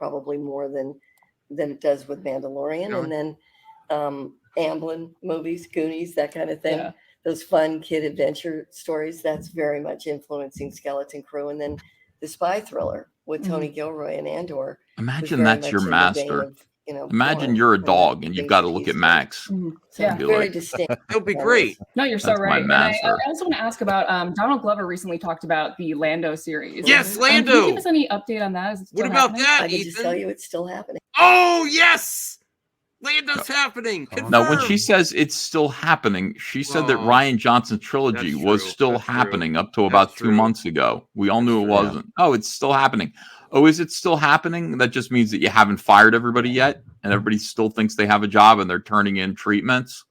probably more than it does with Mandalorian. And then Amblin movies, Goonies, that kind of thing. Yeah. Those fun kid adventure stories, that's very much influencing Skeleton Crew. And then the spy thriller with Tony Gilroy and Andor. Imagine that's your master. Imagine Bourne you're a and the dog and you've things got to that look he's at done. Max. So Yeah. Be very like, distinct. It'll be great. No, you're so That's my right. And I master. also want to ask about Donald Glover recently talked about the Lando series. Yes, Can Lando. you give us any update on that? Is it still What about happening? that, I can just Ethan? tell you it's still happening. Oh, yes! Lando's happening. Confirmed. No, when she says it's still happening, she said that Oh, Ryan Johnson's trilogy that's was true. still That's true. happening up to That's about 2 true. months ago. We all knew it true. wasn't. Oh, it's still happening. Oh, is it still happening? That just means that you haven't fired everybody yet, and everybody still thinks they have a job and they're turning in treatments.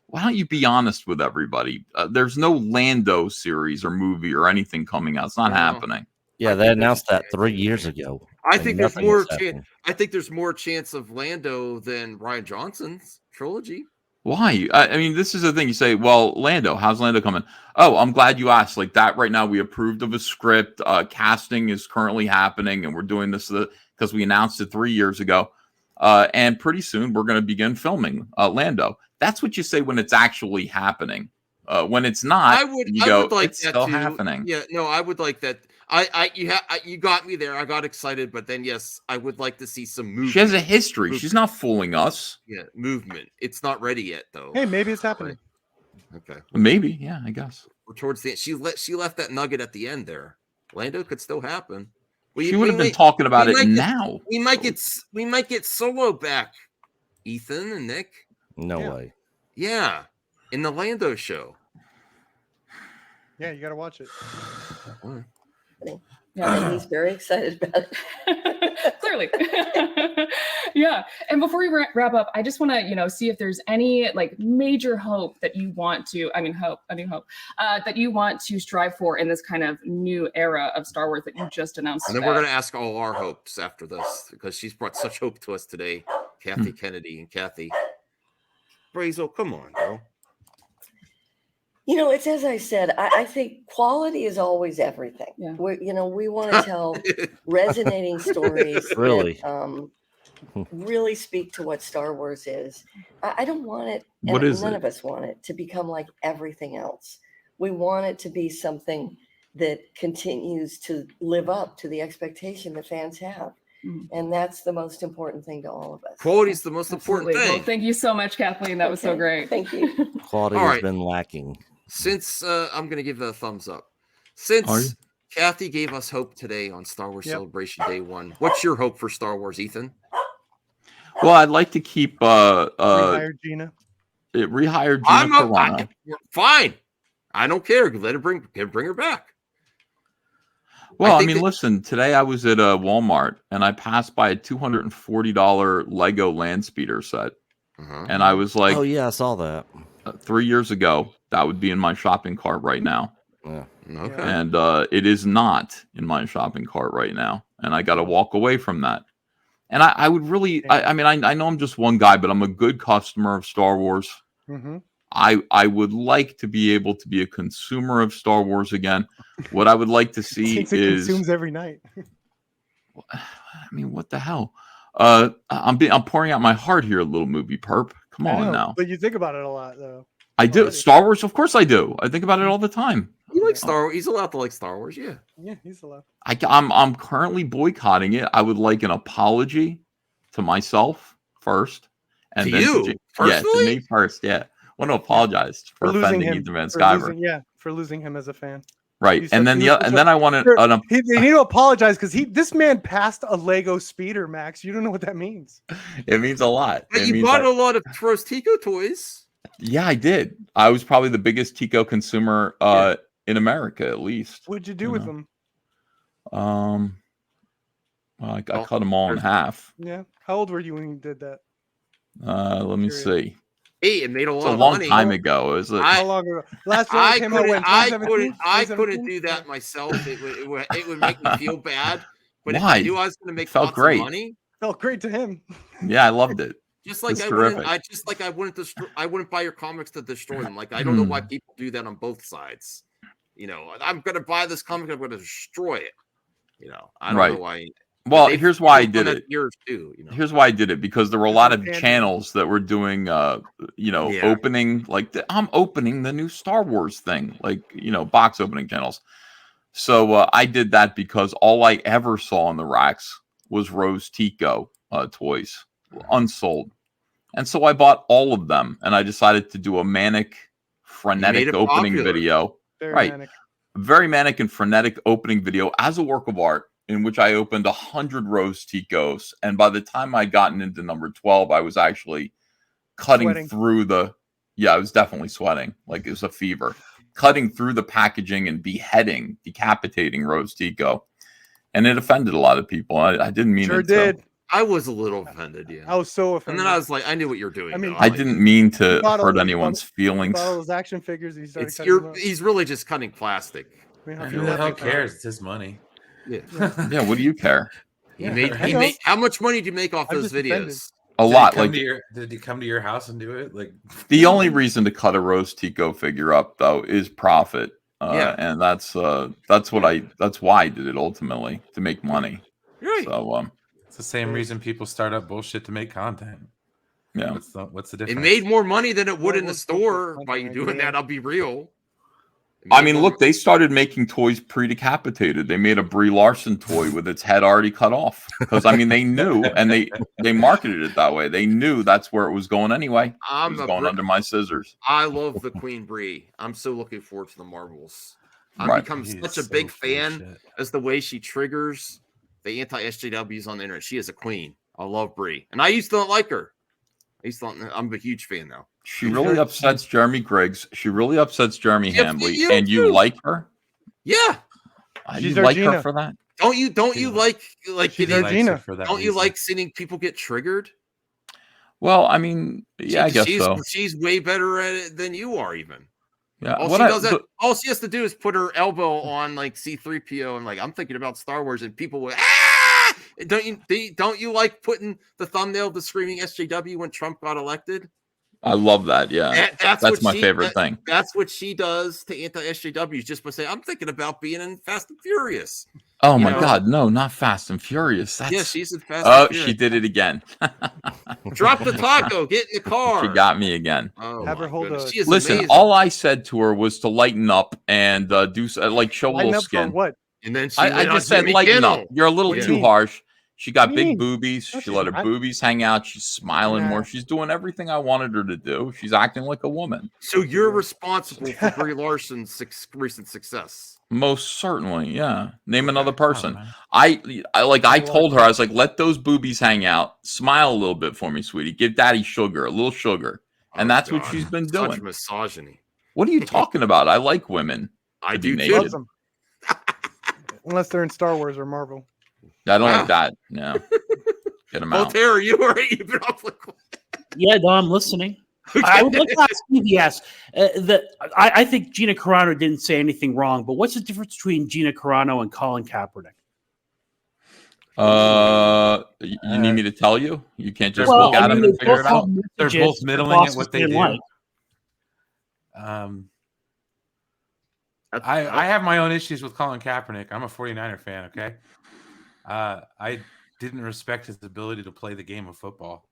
Why don't you be honest with everybody? There's no Lando series or movie or anything coming out. It's not happening. Yeah, they announced that 3 years ago. I and think there's nothing more has chance. happened. I think there's more chance of Lando than Ryan Johnson's trilogy. Why? I mean, this is the thing. You say, well, Lando, how's Lando coming? Oh, I'm glad you asked. Like that right now, we approved of a script. Casting is currently happening, and we're doing this because we announced it 3 years ago. And pretty soon, we're going to begin filming Lando. That's what you say when it's actually happening. When it's not, I would like it's that still too. happening. Yeah, no, I would like that. You got me there. I got excited, but then yes, I would like to see some movement. She has a history. She's not fooling us. Yeah, movement. It's not ready yet, though. Hey, maybe it's happening. Okay. Maybe, yeah, I guess. We're towards the end. She left that nugget at the end there. Lando could still happen. She would have been talking about it now. We might get Solo back, Ethan and Nick. No way. Yeah, in the Lando show. Yeah, you got to watch it. Yeah, and he's very excited about it. Clearly. Yeah. And before we wrap up, I just want to, see if there's any like major hope that you want to, a new hope, that you want to strive for in this kind of new era of Star Wars that you just announced. And then we're going to ask all our hopes after this because she's brought such hope to us today. Kathy Kennedy and Kathy. Brazel, come on, girl. It's as I said, I think quality is always everything. Yeah. We want to tell resonating stories. Really? That, really speak to what Star Wars is. I don't want it, What and is none it? of us want it to become like everything else. We want it to be something that continues to live up to the expectation that fans have. And that's the most important thing to all of us. Quality is the most important Absolutely. thing. Well, thank you so much, Kathleen. That was so great. Thank you. Quality All has right. been lacking. Since I'm going to give it a thumbs up. Since Kathy gave us hope today on Star Wars Celebration Day 1, what's your hope for Star Wars, Ethan? Well, I'd like to keep Rehire Gina. rehire Gina I'm Carano. fine. I don't care. Let her bring her back. Well, think that- listen, today I was at Walmart and I passed by a $240 Lego land speeder set. And I was like, Oh, yeah, I saw that. 3 years ago, that would be in my shopping cart right now. Yeah. Okay. And it is not in my shopping cart right now. And I got to walk away from that. And I would really, I know I'm just one guy, but I'm a good customer of Star Wars. Mm-hmm. I would like to be able to be a consumer of Star Wars again. What I would like to see It is, consumes every night. what the hell? I'm pouring out my heart here, a little movie perp. Come I on know, now. But you think about it a lot, though. I do. already. Star Wars, of course I do. I think about it all the time. He likes Star Wars. He's allowed to like Star Wars, yeah. Yeah, he's allowed. I'm currently boycotting it. I would like an apology to myself first, and To then you? to Personally? me first. Yeah, I want to apologize for losing offending him. Ethan Van For Sciver. for losing him as a fan. Right, He's and such- then he was such and a- then I want Sure, to. They need to apologize because this man passed a Lego speeder, Max. You don't know what that means. It means a lot. But It you means bought that- a lot of Trost Tico toys. Yeah, I did. I was probably the biggest Tico consumer in America, at least. What'd you do with them? Well, I cut them all in half. Yeah. How old were you when you did that? Let me see. Hey, it made a It's lot a of long money. time ago. It was How long ago? Last one I came out when? couldn't 2017? do that myself. It would make me feel bad. But if Why? I knew I was going to make Felt lots great. of money, Felt great to him. Yeah, I loved it. just like It's I terrific. wouldn't, I wouldn't buy your comics to destroy them. Like I don't know why people do that on both sides. I'm going to buy this comic. I'm going to destroy it. I don't know why. Well, They've here's why I done did that it. Years too, you know. Here's why I did it, because there were a lot of Fan- channels that were doing, Yeah. opening, like I'm opening the new Star Wars thing, like, box opening channels. So I did that because all I ever saw on the racks was Rose Tico toys, unsold. And so I bought all of them, and I decided to do a manic, frenetic it opening popular. video. Very Right. manic. Very manic and frenetic opening video as a work of art, in which I opened 100 Rose Ticos. And by the time I'd gotten into number 12, I was actually cutting Sweating. through I was definitely sweating. Like it was a fever. Cutting through the packaging and decapitating Rose Tico. And it offended a lot of people. I didn't mean Sure it did. to. I was a little offended, yeah. I was so And offended. then I was like, I knew what you're doing. I mean, though. I like, didn't mean to He bought all hurt the- anyone's He feelings. bought all those action figures. He started cutting them up. he's really just cutting plastic. I mean, how And can who you the not hell make that? cares? It's his money. Yeah. Yeah, what do you care? He Yeah, made. right. He I know. made. How much money did you make off I'm those just offended. videos? A Did lot. he come Like, to did he come to your house and do it? Like the only reason to cut a Rose Tico figure up, though, is profit. Yeah. And that's why I did it ultimately, to make money. Right. So it's the same reason people start up bullshit to make content. yeah. What's the It difference? made more money than it would Well, in the what's store funny, by you right? doing Yeah. that. I'll be real. It I made mean, more look, they started making toys pre-decapitated. They made a Brie Larson toy with its head already cut off, because I mean they knew, and they marketed it that way. They knew that's where it was going anyway. It I'm was a going Brit- under my scissors. I love the Queen Brie. I'm so looking forward to the Marvels. I've Right. become He is such a so big full of fan shit. as the way she triggers the anti-SJWs on the internet. She is a queen. I love Brie, and I used to not like her. I'm a huge fan now. She really upsets Jeremy Griggs. She really upsets Jeremy She upset Hambley. you And you too. like her? Yeah. She's You our like her Gina. for that? Don't you She like She's He our getting? likes Gina. her for that Don't you reason. like seeing people get triggered? Well, I mean, yeah, I guess so. She's way better at it than you are, even. Yeah. All she has to do is put her elbow on like C-3PO and like, I'm thinking about Star Wars, and people will don't you like putting the thumbnail of the screaming SJW when Trump got elected? I love that. Yeah. That's my favorite thing. That's what she does to anti-SJWs, just by saying, I'm thinking about being in Fast and Furious. Oh You my know? God, no, not Fast and Furious. Yeah, she's in Fast Oh, and Furious. she did it again. Drop the taco, get in the car. She got me again. Oh, Have her my hold goodness. a- She is Listen, amazing. all I said to her was to lighten up and do like show a Line little up for skin. what? And then she I went on just said Jimmy lighten Kimmel. up. You're a little What do you too mean? harsh. She got What do you big mean? boobies. No, She she's let her not. boobies hang out. She's smiling more. Nah. She's doing everything I wanted her to do. She's acting like a woman. So you're responsible for Brie Larson's recent success. Most certainly, yeah. Name another Okay, person. man. I Watch told her, I was like, let those boobies hang out. Smile a little bit for me, sweetie. Give daddy sugar, a little sugar. And Oh, that's what God. she's been Such doing. misogyny. What are you talking about? I like women. I To be do naked. too. Loves them. Unless they're in Star Wars or Marvel. I don't Wow. like that. No. Get them out. Voltaire, you were you've been off the Yeah, no, I'm listening. I would like to ask Steve, yes. I think Gina Carano didn't say anything wrong, but what's the difference between Gina Carano and Colin Kaepernick? You need me to tell you? You can't just Well, look at them they and figure both it out? have They're messages both that middling at bosses what they didn't do. like. I have my own issues with Colin Kaepernick. I'm a 49er fan, okay? I didn't respect his ability to play the game of football.